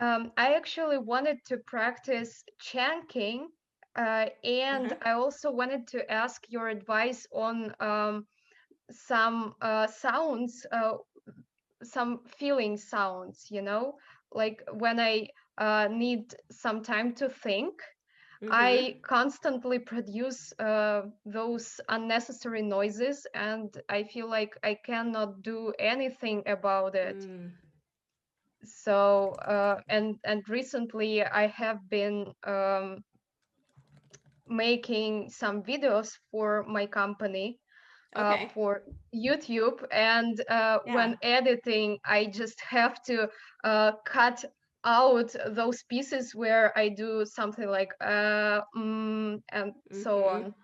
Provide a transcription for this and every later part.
I actually wanted to practice chunking, and Uh-huh. I also wanted to ask your advice on some sounds, some feeling sounds, like when I need some time to think. Mm-hmm. I constantly produce those unnecessary noises, and I feel like I cannot do anything about it. Mm. So, and recently I have been making some videos for my company Okay. for YouTube, and Yeah. when editing, I just have to cut out those pieces where I do something like and so Mm-hmm. on.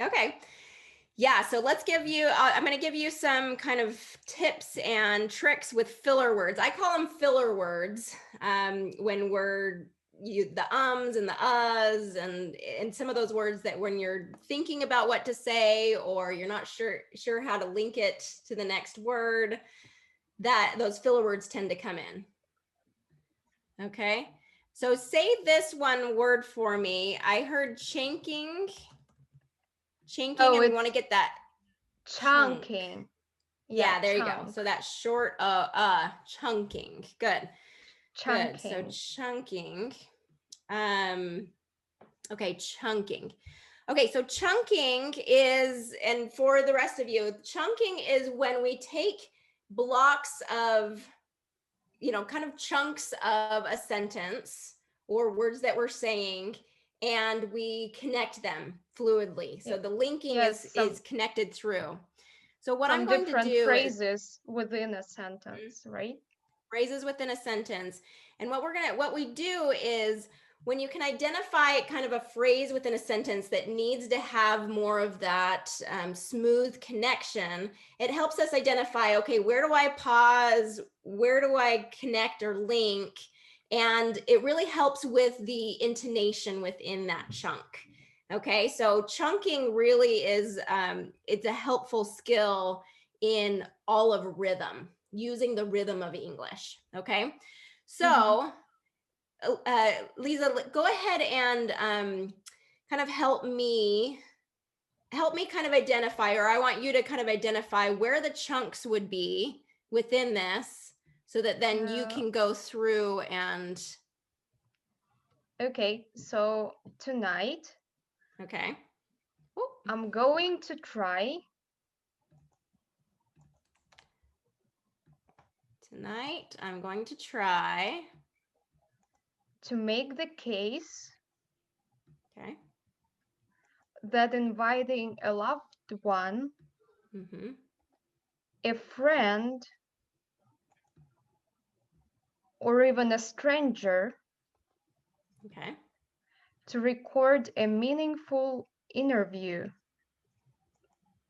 Okay. Yeah, so let's give you, I'm going to give you some kind of tips and tricks with filler words. I call them filler words when the ums and the uhs and some of those words that when you're thinking about what to say or you're not sure how to link it to the next word, that those filler words tend to come in. Okay, so say this one word for me. I heard chinking, Oh, and we want to it's get that chunk. chunking. Yeah, Yeah, there you go. chunk. So that short chunking. Good. Good. So Chunking. chunking. Um okay, chunking. Okay, so chunking is, and for the rest of you, chunking is when we take blocks of, kind of chunks of a sentence or words that we're saying, and we connect them fluidly. So Yeah. the linking Yes, is connected through. So what I'm some going to different do is phrases within a sentence, right? phrases within a sentence. And what we do is when you can identify kind of a phrase within a sentence that needs to have more of that smooth connection, it helps us identify, okay, where do I pause? Where do I connect or link? And it really helps with the intonation within that chunk. Okay, so chunking really is, it's a helpful skill in all of rhythm, using the rhythm of English. Okay, Mm-hmm. so Lisa, go ahead and kind of help me kind of identify, or I want you to kind of identify where the chunks would be within this, so that then you Uh, can go through and okay, so tonight okay. Ooh, I'm going to try tonight I'm going to try. to make the case Okay. that inviting a loved one, Mm-hmm. a friend, or even a stranger Okay. to record a meaningful interview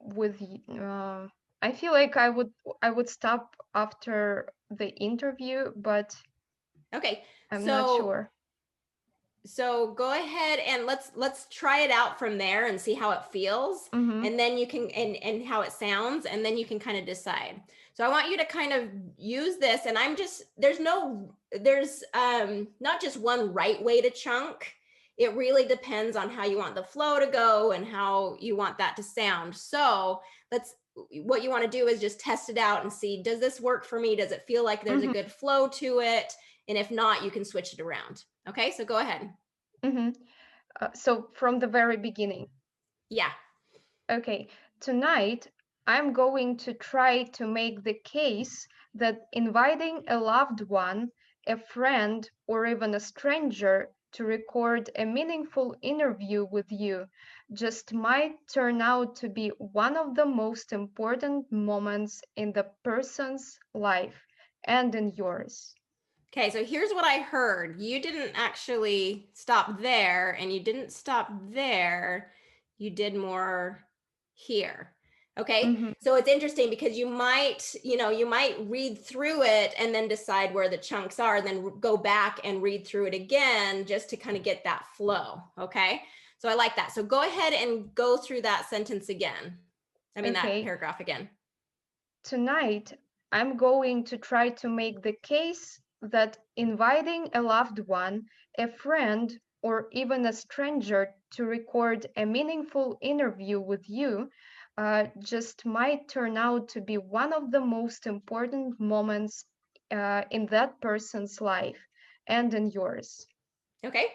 with I feel like I would stop after the interview, but Okay. I'm not So sure. go ahead and let's try it out from there and see how it feels, Mm-hmm. and then you can, and how it sounds, and then you can kind of decide. So I want you to kind of use this, and I'm just, there's not just one right way to chunk. It really depends on how you want the flow to go and how you want that to sound. So let's, what you want to do is just test it out and see, does this work for me? Does it feel like there's a Mm-hmm. good flow to it? And if not, you can switch it around. Okay, so go ahead. Mm-hmm. So from the very beginning. Yeah. Okay, tonight I'm going to try to make the case that inviting a loved one, a friend, or even a stranger to record a meaningful interview with you just might turn out to be one of the most important moments in the person's life and in yours. Okay, so here's what I heard. You didn't actually stop there, and you didn't stop there. You did more here. Okay, Mm-hmm. so it's interesting because you might read through it and then decide where the chunks are, and then go back and read through it again just to kind of get that flow. Okay, so I like that. So go ahead and go through that sentence again. I mean, that Okay, paragraph again. tonight I'm going to try to make the case that inviting a loved one, a friend, or even a stranger to record a meaningful interview with you just might turn out to be one of the most important moments in that person's life and in yours. Okay,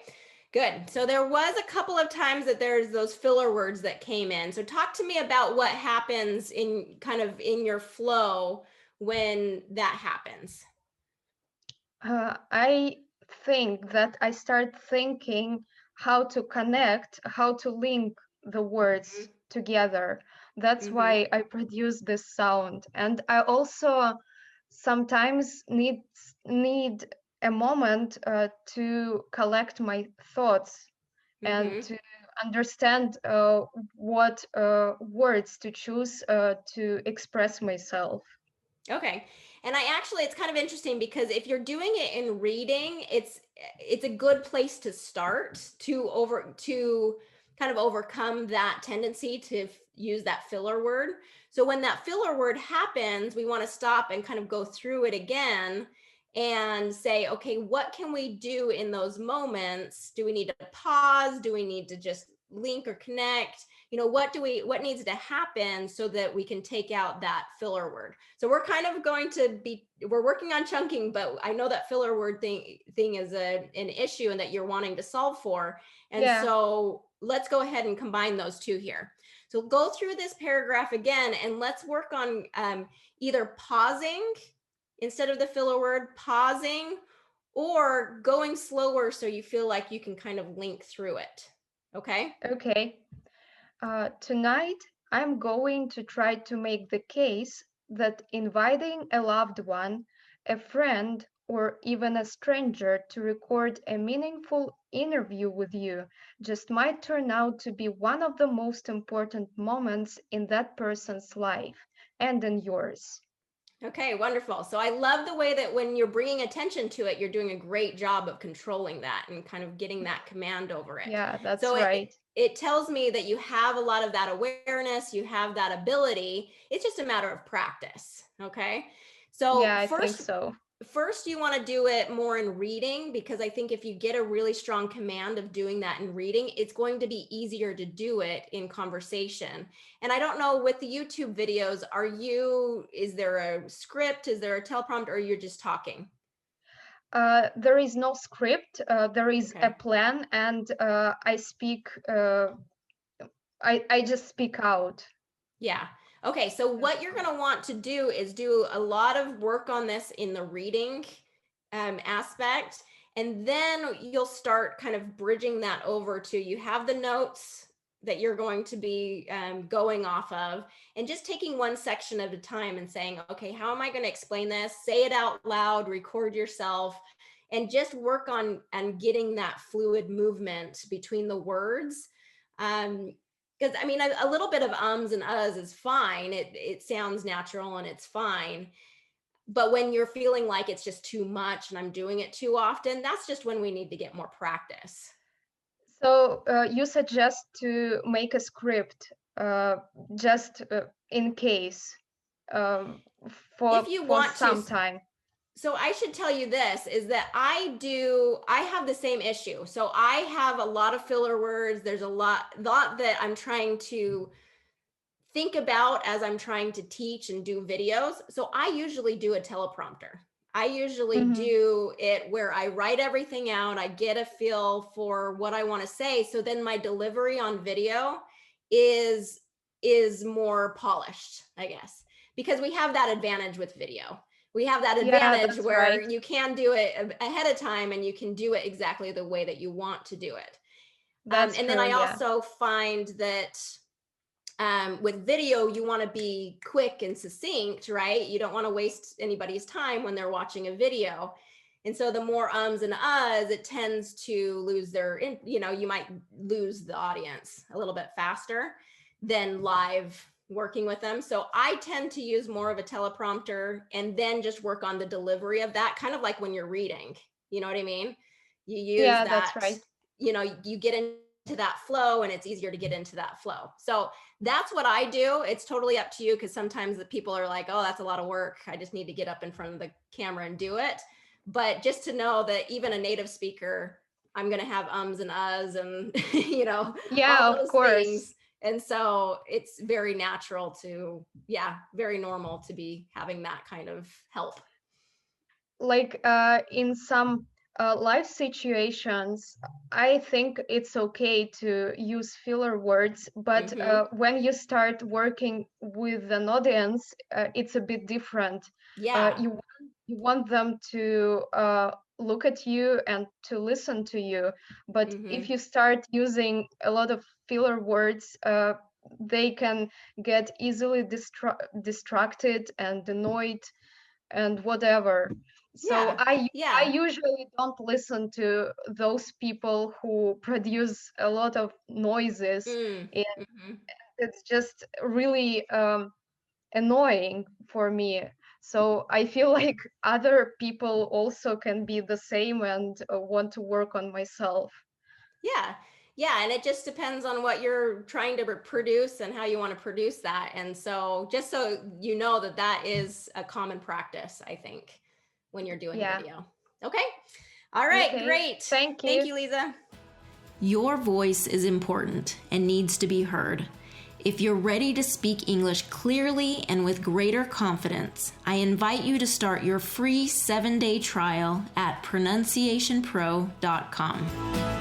good. So there was a couple of times that there's those filler words that came in. So talk to me about what happens in kind of in your flow when that happens. I think that I start thinking how to connect, how to link the words together. That's Mm-hmm. why I produce this sound. And I also sometimes need a moment to collect my thoughts and Mm-hmm. to understand what words to choose to express myself. Okay. And I actually it's kind of interesting because if you're doing it in reading, it's a good place to start to kind of overcome that tendency to use that filler word. So when that filler word happens, we want to stop and kind of go through it again and say, okay, what can we do in those moments? Do we need to pause? Do we need to just link or connect? What needs to happen so that we can take out that filler word? So we're kind of going to be we're working on chunking, but I know that filler word thing is an issue and that you're wanting to solve for. And Yeah, so let's go ahead and combine those two here. So go through this paragraph again and let's work on either pausing instead of the filler word, pausing, or going slower so you feel like you can kind of link through it. Okay. okay. Tonight, I'm going to try to make the case that inviting a loved one, a friend, or even a stranger to record a meaningful interview with you just might turn out to be one of the most important moments in that person's life and in yours. Okay, wonderful. So I love the way that when you're bringing attention to it, you're doing a great job of controlling that and kind of getting that command over it. Yeah, that's So right. it tells me that you have a lot of that awareness, you have that ability. It's just a matter of practice, okay? So Yeah, I think so. first you want to do it more in reading, because I think if you get a really strong command of doing that in reading, it's going to be easier to do it in conversation. And I don't know, with the YouTube videos, is there a script, is there a teleprompter, or you're just talking? There is no script, there is a Okay. plan, and I just speak out. Yeah. Okay. So what you're going to want to do is do a lot of work on this in the reading aspect. And then you'll start kind of bridging that over to you have the notes that you're going to be going off of, and just taking one section at a time and saying, okay, how am I going to explain this? Say it out loud, record yourself, and just work on and getting that fluid movement between the words. Because I mean, a little bit of ums and uhs is fine. It sounds natural and it's fine. But when you're feeling like it's just too much and I'm doing it too often, that's just when we need to get more practice. So you suggest to make a script just in case um, If for you for want to, some time. so I should tell you this is that I have the same issue. So I have a lot of filler words. There's a lot that I'm trying to think about as I'm trying to teach and do videos. So I usually do a teleprompter. I usually Hmm. do it where I write everything out, I get a feel for what I want to say. So then my delivery on video is is more polished, I guess, because we have that advantage with video. We have that Yeah, advantage that's where right. you can do it ahead of time and you can do it exactly the way that you want to do it. That's And then true. I Yeah. also find that with video, you want to be quick and succinct, right? You don't want to waste anybody's time when they're watching a video. And so the more ums and uhs, it tends to lose you might lose the audience a little bit faster than live working with them. So I tend to use more of a teleprompter and then just work on the delivery of that, kind of like when you're reading. You know what I mean? You use Yeah, that's that, right. you get into that flow and it's easier to get into that flow. So that's what I do. It's totally up to you, because sometimes the people are like, oh, that's a lot of work. I just need to get up in front of the camera and do it. But just to know that even a native speaker, I'm going to have ums and uhs and, Yeah, all of those course. things. And so it's very natural to, very normal to be having that kind of help. Like in some life situations, I think it's okay to use filler words, but Mm-hmm. when you start working with an audience, it's a bit different. Yeah. You want them to look at you and to listen to you, but Mm-hmm. if you start using a lot of filler words, they can get easily distracted and annoyed and whatever. So Yeah. I Yeah. usually don't listen to those people who produce a lot of noises, Mm. and Mm-hmm. it's just really annoying for me. So I feel like other people also can be the same and want to work on myself. Yeah. Yeah. And it just depends on what you're trying to produce and how you want to produce that. And so, just so you know that that is a common practice, I think, when you're doing Yeah. video. Okay. All right. Okay. Great. Thank Thank you. you, Lisa. Your voice is important and needs to be heard. If you're ready to speak English clearly and with greater confidence, I invite you to start your free 7-day trial at pronunciationpro.com.